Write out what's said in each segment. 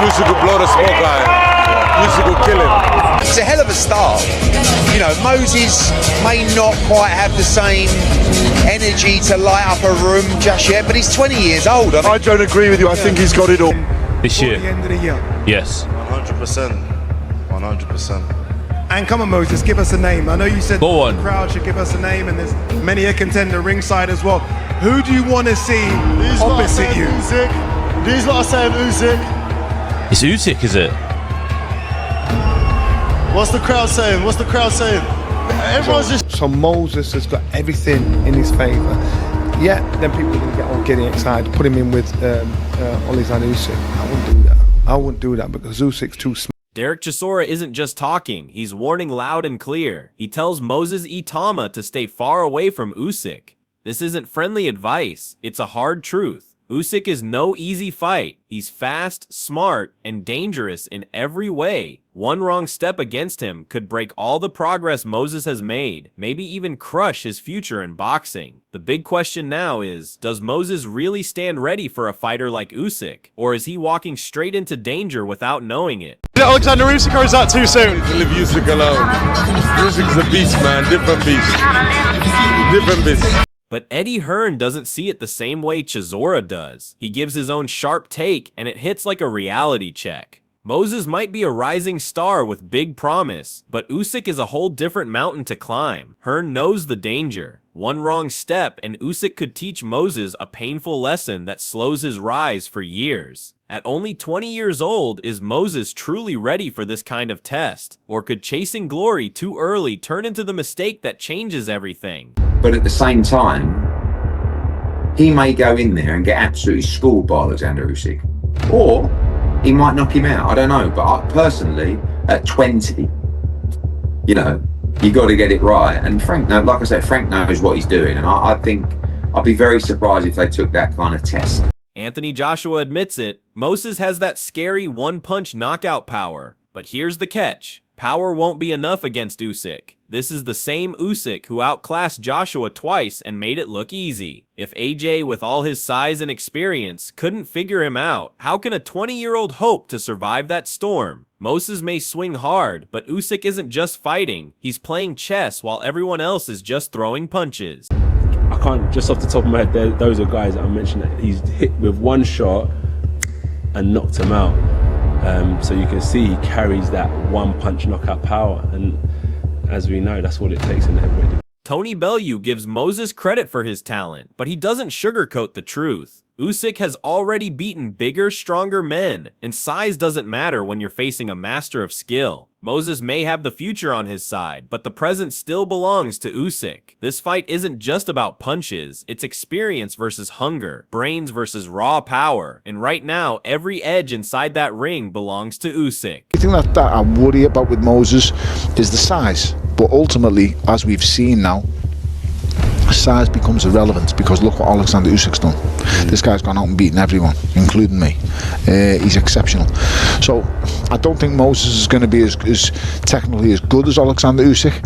Usyk will blow the smoke out of him. Usyk will kill him. It's a hell of a start. You know, Moses may not quite have the same energy to light up a room just yet, but he's 20 years old. I don't agree with you. I think he's got it all. This year? The end of the year. Yes. 100%. 100%. And come on, Moses, give us a name. I know you said Go on. the crowd should give us a name, and there's many a contender ringside as well. Who do you want to see opposite you? Usyk. These lot are saying Usyk. It's Usyk, is it? What's the crowd saying? What's the crowd saying? Everyone's just... So Moses has got everything in his favour. Yeah, then people are going to get all getting excited. Put him in with Alexander Usyk. I wouldn't do that. I wouldn't do that because Usyk's too smart. Derek Chisora isn't just talking, he's warning loud and clear. He tells Moses Itauma to stay far away from Usyk. This isn't friendly advice, it's a hard truth. Usyk is no easy fight. He's fast, smart, and dangerous in every way. One wrong step against him could break all the progress Moses has made, maybe even crush his future in boxing. The big question now is, does Moses really stand ready for a fighter like Usyk? Or is he walking straight into danger without knowing it? Is it Alexander Usyk or is that too soon? Leave Usyk alone. Usyk's a beast, man. Different beast. Different beast. But Eddie Hearn doesn't see it the same way Chisora does. He gives his own sharp take, and it hits like a reality check. Moses might be a rising star with big promise, but Usyk is a whole different mountain to climb. Hearn knows the danger. One wrong step, and Usyk could teach Moses a painful lesson that slows his rise for years. At only 20 years old, is Moses truly ready for this kind of test? Or could chasing glory too early turn into the mistake that changes everything? But at the same time, he may go in there and get absolutely schooled by Alexander Usyk. Or he might knock him out, I don't know. But I, personally, at 20, you know, you got to get it right. And Frank, like I said, Frank knows what he's doing. And I think I'd be very surprised if they took that kind of test. Anthony Joshua admits it, Moses has that scary one-punch knockout power. But here's the catch. Power won't be enough against Usyk. This is the same Usyk who outclassed Joshua twice and made it look easy. If AJ, with all his size and experience, couldn't figure him out, how can a 20-year-old hope to survive that storm? Moses may swing hard, but Usyk isn't just fighting. He's playing chess while everyone else is just throwing punches. I can't, just off the top of my head, those are guys that I mentioned that he's hit with one shot and knocked him out. So you can see he carries that one-punch knockout power, and as we know, that's what it takes in the heavyweight division. Tony Bellew gives Moses credit for his talent, but he doesn't sugarcoat the truth. Usyk has already beaten bigger, stronger men, and size doesn't matter when you're facing a master of skill. Moses may have the future on his side, but the present still belongs to Usyk. This fight isn't just about punches, it's experience versus hunger, brains versus raw power, and right now, every edge inside that ring belongs to Usyk. The thing that I worry about with Moses is the size, but ultimately, as we've seen now, size becomes irrelevant because look what Alexander Usyk's done. This guy's gone out and beaten everyone, including me. He's exceptional. So I don't think Moses is going to be as technically as good as Alexander Usyk,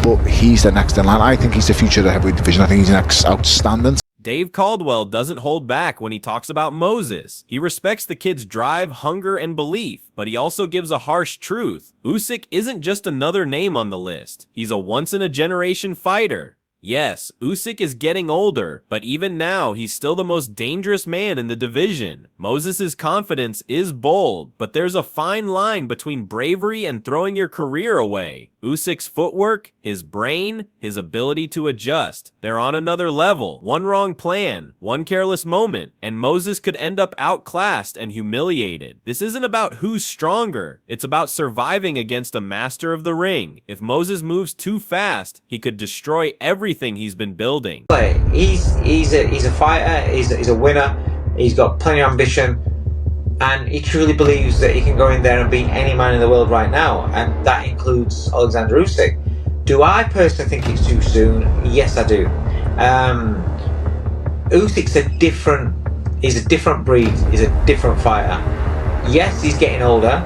but he's the next in line. I think he's the future of the heavyweight division. I think he's outstanding. Dave Caldwell doesn't hold back when he talks about Moses. He respects the kid's drive, hunger, and belief, but he also gives a harsh truth. Usyk isn't just another name on the list. He's a once-in-a-generation fighter. Yes, Usyk is getting older, but even now, he's still the most dangerous man in the division. Moses' confidence is bold, but there's a fine line between bravery and throwing your career away. Usyk's footwork, his brain, his ability to adjust. They're on another level. One wrong plan, one careless moment, and Moses could end up outclassed and humiliated. This isn't about who's stronger. It's about surviving against a master of the ring. If Moses moves too fast, he could destroy everything he's been building. He's a fighter, he's a winner, he's got plenty of ambition, and he truly believes that he can go in there and beat any man in the world right now, and that includes Alexander Usyk. Do I personally think it's too soon? Yes, I do. Usyk's he's a different breed, he's a different fighter. Yes, he's getting older.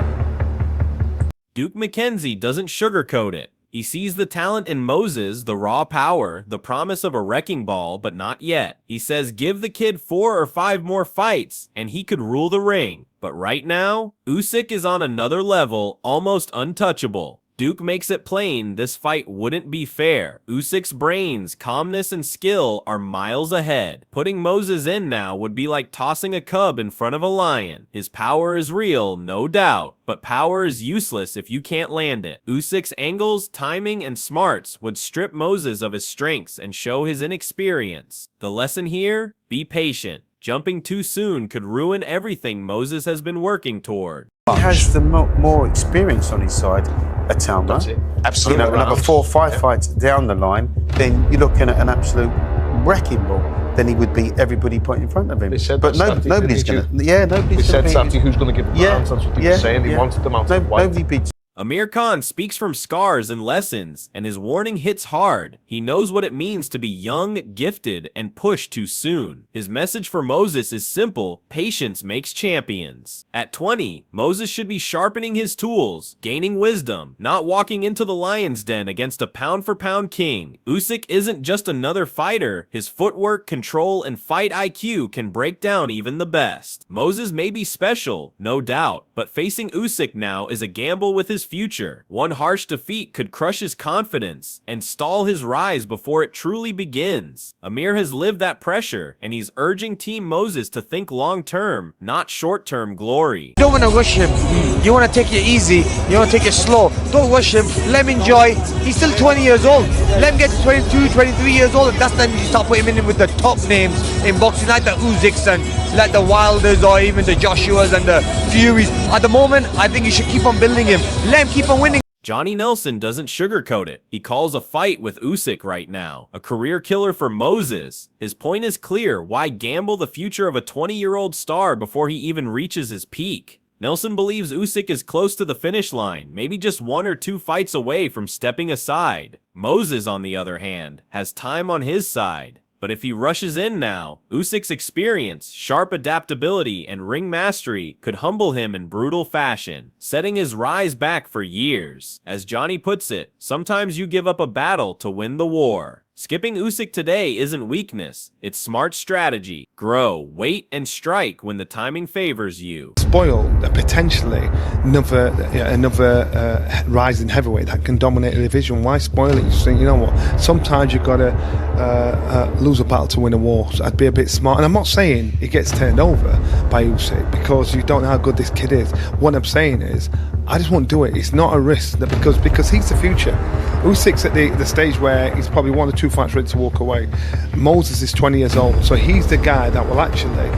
Duke McKenzie doesn't sugarcoat it. He sees the talent in Moses, the raw power, the promise of a wrecking ball, but not yet. He says give the kid 4 or 5 more fights, and he could rule the ring. But right now, Usyk is on another level, almost untouchable. Duke makes it plain this fight wouldn't be fair. Usyk's brains, calmness, and skill are miles ahead. Putting Moses in now would be like tossing a cub in front of a lion. His power is real, no doubt, but power is useless if you can't land it. Usyk's angles, timing, and smarts would strip Moses of his strengths and show his inexperience. The lesson here? Be patient. Jumping too soon could ruin everything Moses has been working toward. He has the more experience on his side, Itauma. That's it. Absolutely. You know, another 4 or 5 fights down the line, then you're looking at an absolute wrecking ball. Then he would beat everybody put in front of him. They said but that nobody's going to. Yeah, nobody's. They said beat Santi, him. who's going to give him the hands? That's what he was saying. He wanted them out. Nobody beats. Amir Khan speaks from scars and lessons, and his warning hits hard. He knows what it means to be young, gifted, and pushed too soon. His message for Moses is simple: patience makes champions. At 20, Moses should be sharpening his tools, gaining wisdom, not walking into the lion's den against a pound-for-pound king. Usyk isn't just another fighter. His footwork, control, and fight IQ can break down even the best. Moses may be special, no doubt, but facing Usyk now is a gamble with his future. One harsh defeat could crush his confidence and stall his rise before it truly begins. Amir has lived that pressure, and he's urging Team Moses to think long-term, not short-term glory. You don't want to rush him. You want to take it easy. You want to take it slow. Don't rush him. Let him enjoy. He's still 20 years old. Let him get to 22, 23 years old. And that's then you start putting him in with the top names in boxing, like the Usyks and like the Wilders or even the Joshuas and the Furies. At the moment, I think you should keep on building him. Let him keep on winning. Johnny Nelson doesn't sugarcoat it. He calls a fight with Usyk right now, a career killer for Moses. His point is clear: why gamble the future of a 20-year-old star before he even reaches his peak? Nelson believes Usyk is close to the finish line, maybe just 1 or 2 fights away from stepping aside. Moses, on the other hand, has time on his side. But if he rushes in now, Usyk's experience, sharp adaptability, and ring mastery could humble him in brutal fashion, setting his rise back for years. As Johnny puts it, sometimes you give up a battle to win the war. Skipping Usyk today isn't weakness, it's smart strategy. Grow, wait, and strike when the timing favors you. Spoil potentially another rising heavyweight that can dominate the division. Why spoil it? You think, you know what? Sometimes you've got to lose a battle to win a war. So I'd be a bit smart. And I'm not saying he gets turned over by Usyk because you don't know how good this kid is. What I'm saying is, I just won't do it. It's not a risk because he's the future. Usyk's at the stage where he's probably 1 or 2 fights ready to walk away. Moses is 20 years old, so he's the guy that will actually.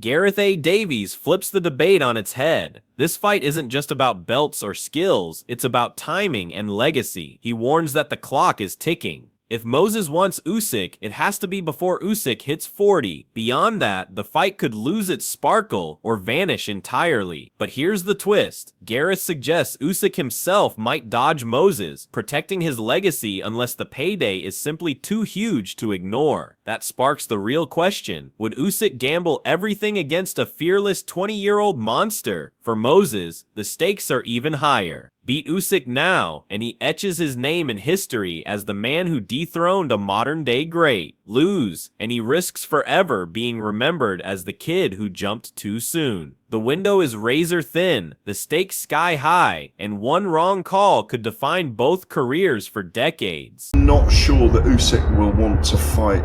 Gareth A. Davies flips the debate on its head. This fight isn't just about belts or skills, it's about timing and legacy. He warns that the clock is ticking. If Moses wants Usyk, it has to be before Usyk hits 40. Beyond that, the fight could lose its sparkle or vanish entirely. But here's the twist. Gareth suggests Usyk himself might dodge Moses, protecting his legacy unless the payday is simply too huge to ignore. That sparks the real question. Would Usyk gamble everything against a fearless 20-year-old monster? For Moses, the stakes are even higher. Beat Usyk now, and he etches his name in history as the man who dethroned a modern-day great. Lose, and he risks forever being remembered as the kid who jumped too soon. The window is razor thin, the stakes sky high, and one wrong call could define both careers for decades. Not sure that Usyk will want to fight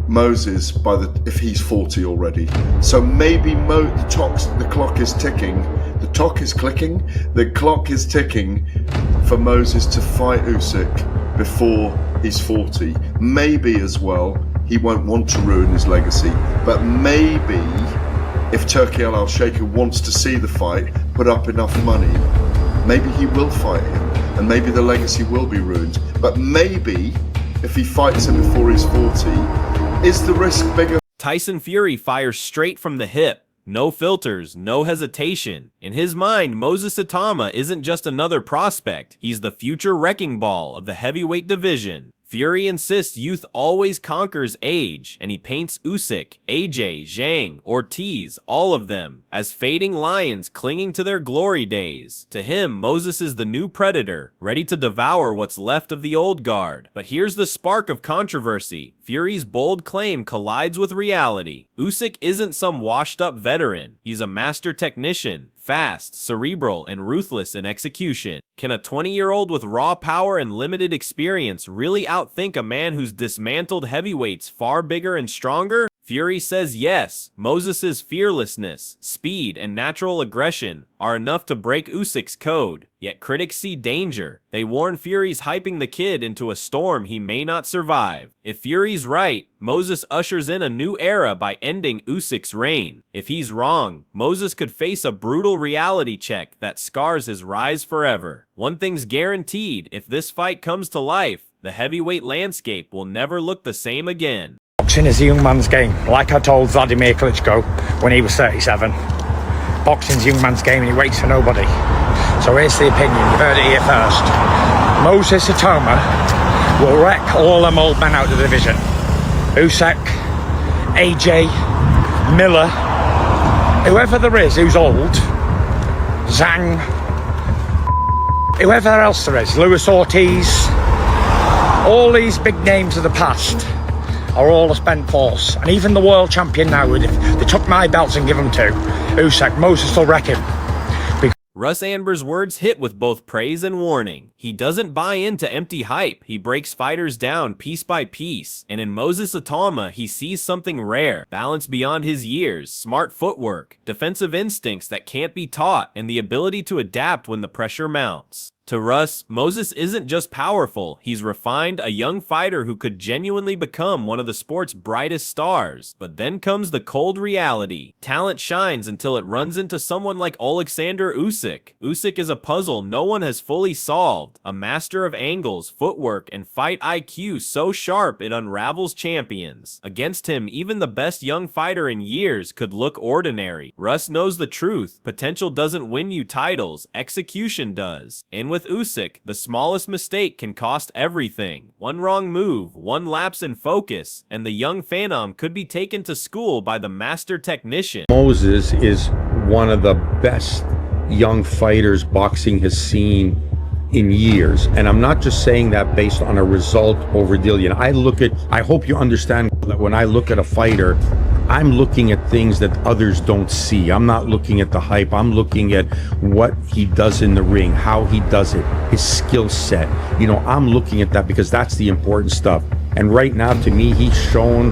Moses if he's 40 already. So maybe the clock is ticking. The clock is clicking. The clock is ticking for Moses to fight Usyk before he's 40. Maybe as well he won't want to ruin his legacy, but maybe if Turki Al-Shaker wants to see the fight, put up enough money, maybe he will fight him, and maybe the legacy will be ruined. But maybe if he fights him before he's 40, is the risk bigger? Tyson Fury fires straight from the hip. No filters, no hesitation. In his mind, Moses Itauma isn't just another prospect. He's the future wrecking ball of the heavyweight division. Fury insists youth always conquers age, and he paints Usyk, AJ, Zhang, Ortiz, all of them, as fading lions clinging to their glory days. To him, Moses is the new predator, ready to devour what's left of the old guard. But here's the spark of controversy. Fury's bold claim collides with reality. Usyk isn't some washed-up veteran. He's a master technician, fast, cerebral, and ruthless in execution. Can a 20-year-old with raw power and limited experience really outthink a man who's dismantled heavyweights far bigger and stronger? Fury says yes. Moses' fearlessness, speed, and natural aggression are enough to break Usyk's code. Yet critics see danger. They warn Fury's hyping the kid into a storm he may not survive. If Fury's right, Moses ushers in a new era by ending Usyk's reign. If he's wrong, Moses could face a brutal reality check that scars his rise forever. One thing's guaranteed, if this fight comes to life, the heavyweight landscape will never look the same again. Boxing is a young man's game, like I told Vladimir Klitschko when he was 37. Boxing's a young man's game and he waits for nobody. So here's the opinion, you've heard it here first. Moses Itauma will wreck all them old men out of the division. Usyk, AJ, Miller, whoever there is who's old, Zhang, whoever else there is, Luis Ortiz, all these big names of the past are all a spent force. And even the world champion now, if they took my belts and give them to Usyk, Moses will wreck him. Russ Anber's words hit with both praise and warning. He doesn't buy into empty hype. He breaks fighters down piece by piece. And in Moses Itauma, he sees something rare, balance beyond his years, smart footwork, defensive instincts that can't be taught, and the ability to adapt when the pressure mounts. To Russ, Moses isn't just powerful, he's refined, a young fighter who could genuinely become one of the sport's brightest stars. But then comes the cold reality. Talent shines until it runs into someone like Alexander Usyk. Usyk is a puzzle no one has fully solved, a master of angles, footwork, and fight IQ so sharp it unravels champions. Against him, even the best young fighter in years could look ordinary. Russ knows the truth. Potential doesn't win you titles, execution does. And with Usyk, the smallest mistake can cost everything. One wrong move, one lapse in focus, and the young phenom could be taken to school by the master technician. Moses is one of the best young fighters boxing has seen in years, and I'm not just saying that based on a result over deal. You know, I hope you understand that when I look at a fighter, I'm looking at things that others don't see. I'm not looking at the hype. I'm looking at what he does in the ring, how he does it, his skill set. You know, I'm looking at that because that's the important stuff. And right now, to me, he's shown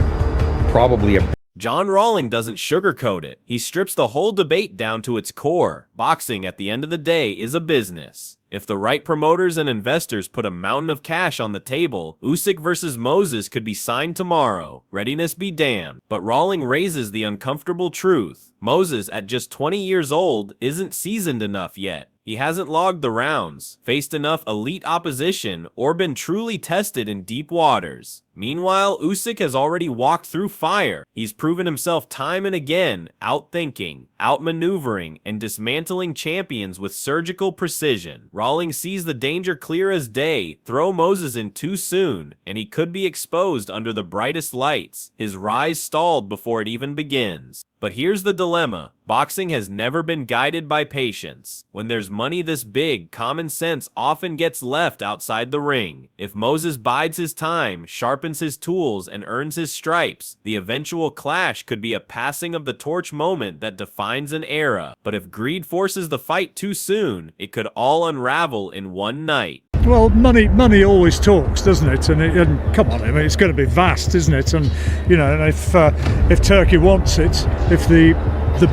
probably a... John Rawling doesn't sugarcoat it. He strips the whole debate down to its core. Boxing, at the end of the day, is a business. If the right promoters and investors put a mountain of cash on the table, Usyk versus Moses could be signed tomorrow. Readiness be damned. But Rawling raises the uncomfortable truth. Moses, at just 20 years old, isn't seasoned enough yet. He hasn't logged the rounds, faced enough elite opposition, or been truly tested in deep waters. Meanwhile, Usyk has already walked through fire. He's proven himself time and again, outthinking, outmaneuvering, and dismantling champions with surgical precision. Rawling sees the danger clear as day. Throw Moses in too soon, and he could be exposed under the brightest lights, his rise stalled before it even begins. But here's the dilemma. Boxing has never been guided by patience. When there's money this big, common sense often gets left outside the ring. If Moses bides his time, sharpens his tools, and earns his stripes, the eventual clash could be a passing of the torch moment that defines an era. But if greed forces the fight too soon, it could all unravel in one night. Well, money always talks, doesn't it? And come on, I mean, it's going to be vast, isn't it? And you know, if Turkey wants it, if the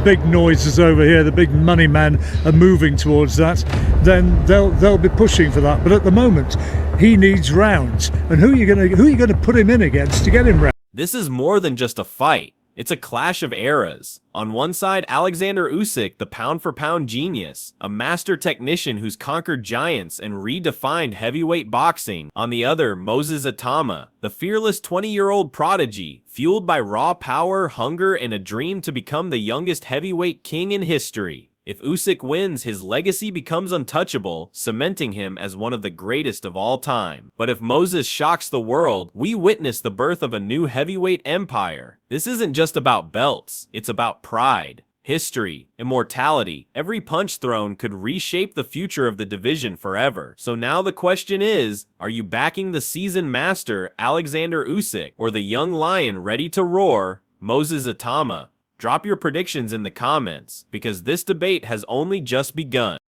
big noises over here, the big money men are moving towards that, then they'll be pushing for that. But at the moment, he needs rounds, and who are you going to put him in against to get him rounds? This is more than just a fight. It's a clash of eras. On one side, Alexander Usyk, the pound-for-pound genius, a master technician who's conquered giants and redefined heavyweight boxing. On the other, Moses Itauma, the fearless 20-year-old prodigy, fueled by raw power, hunger, and a dream to become the youngest heavyweight king in history. If Usyk wins, his legacy becomes untouchable, cementing him as one of the greatest of all time. But if Moses shocks the world, we witness the birth of a new heavyweight empire. This isn't just about belts, it's about pride, history, immortality. Every punch thrown could reshape the future of the division forever. So now the question is, are you backing the seasoned master, Alexander Usyk, or the young lion ready to roar, Moses Itauma? Drop your predictions in the comments, because this debate has only just begun.